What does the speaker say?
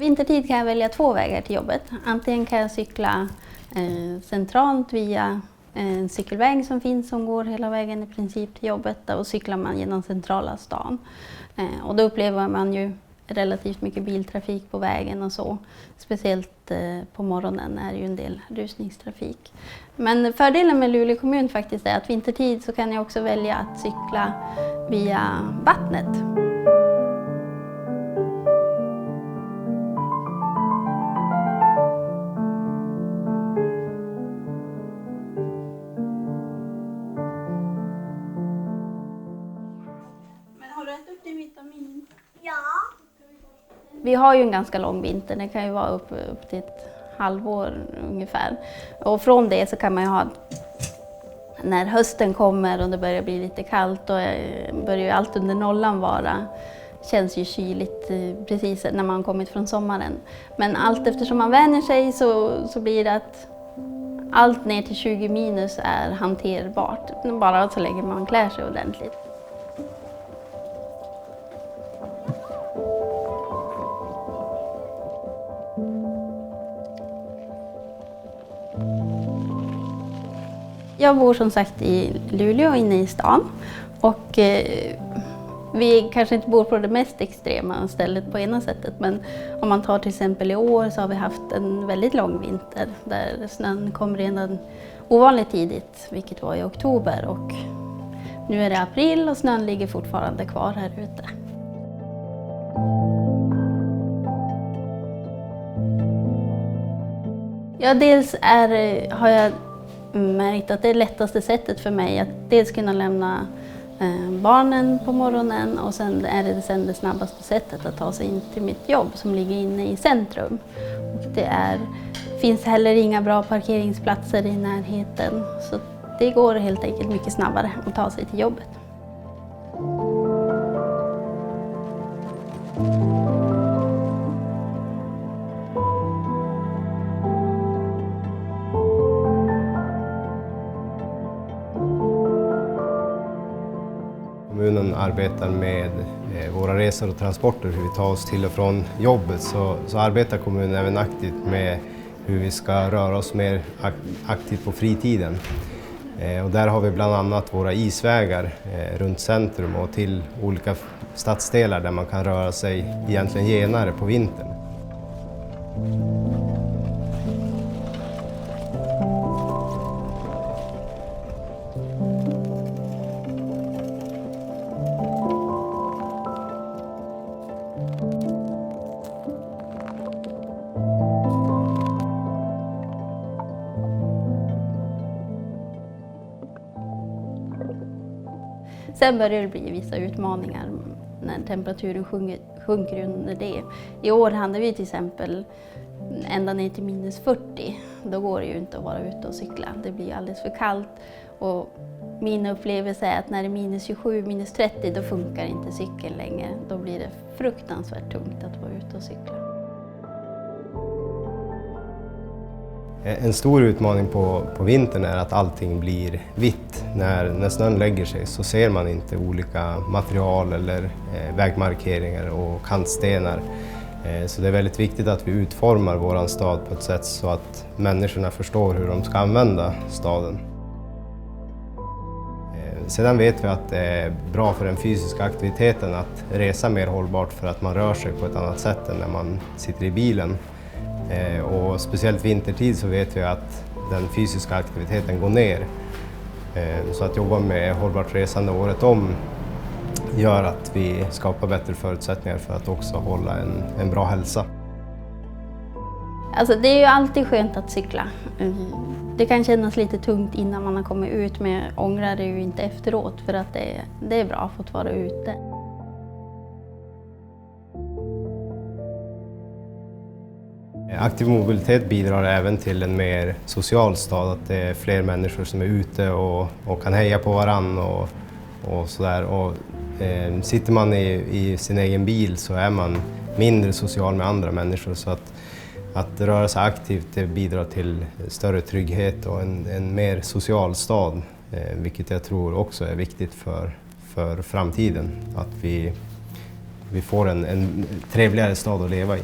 Vintertid kan jag välja 2 vägar till jobbet. Antingen kan jag cykla centralt via en cykelväg som finns som går hela vägen i princip till jobbet. Och cyklar man genom centrala stan. Och då upplever man ju relativt mycket biltrafik på vägen och så. Speciellt på morgonen är det ju en del rusningstrafik. Men fördelen med Luleå kommun faktiskt är att vintertid så kan jag också välja att cykla via vattnet. Har du ätit din vitamin? Ja. Vi har ju en ganska lång vinter, det kan ju vara upp till ett halvår ungefär. Och från det så kan man ju ha, när hösten kommer och det börjar bli lite kallt, då börjar ju allt under nollan vara. Känns ju kyligt precis när man kommit från sommaren. Men allt eftersom man vänjer sig så blir det att allt ner till 20 minus är hanterbart. Bara så länge man klär sig ordentligt. Jag bor som sagt i Luleå inne i stan och vi kanske inte bor på det mest extrema stället på ena sättet, men om man tar till exempel i år så har vi haft en väldigt lång vinter där snön kom redan ovanligt tidigt, vilket var i oktober, och nu är det april och snön ligger fortfarande kvar här ute. Ja, dels har jag märkt att det är lättaste sättet för mig att dels kunna lämna barnen på morgonen, och sen är det det snabbaste sättet att ta sig in till mitt jobb som ligger inne i centrum. Och det finns heller inga bra parkeringsplatser i närheten, så det går helt enkelt mycket snabbare att ta sig till jobbet. Kommunen arbetar med våra resor och transporter, hur vi tar oss till och från jobbet, så arbetar kommunen även aktivt med hur vi ska röra oss mer aktivt på fritiden. Och där har vi bland annat våra isvägar runt centrum och till olika stadsdelar där man kan röra sig egentligen genare på vintern. Sen börjar det bli vissa utmaningar när temperaturen sjunker under det. I år hade vi till exempel ända ner till minus 40. Då går det ju inte att vara ute och cykla. Det blir alldeles för kallt. Och min upplevelse är att när det är minus 27, minus 30, då funkar inte cykeln längre. Då blir det fruktansvärt tungt att vara ute och cykla. En stor utmaning på vintern är att allting blir vitt. När snön lägger sig så ser man inte olika material eller vägmarkeringar och kantstenar. Så det är väldigt viktigt att vi utformar vår stad på ett sätt så att människorna förstår hur de ska använda staden. Sedan vet vi att det är bra för den fysiska aktiviteten att resa mer hållbart, för att man rör sig på ett annat sätt än när man sitter i bilen. Och speciellt vintertid så vet vi att den fysiska aktiviteten går ner. Så att jobba med hållbart resande året om gör att vi skapar bättre förutsättningar för att också hålla en bra hälsa. Alltså det är ju alltid skönt att cykla. Det kan kännas lite tungt innan man har kommit ut, men jag ångrar det ju inte efteråt, för att det är bra att få vara ute. Aktiv mobilitet bidrar även till en mer social stad, att det är fler människor som är ute och kan heja på varann och sådär. Sitter man i sin egen bil så är man mindre social med andra människor, så att röra sig aktivt, det bidrar till större trygghet och en mer social stad, vilket jag tror också är viktigt för framtiden, att vi får en trevligare stad att leva i.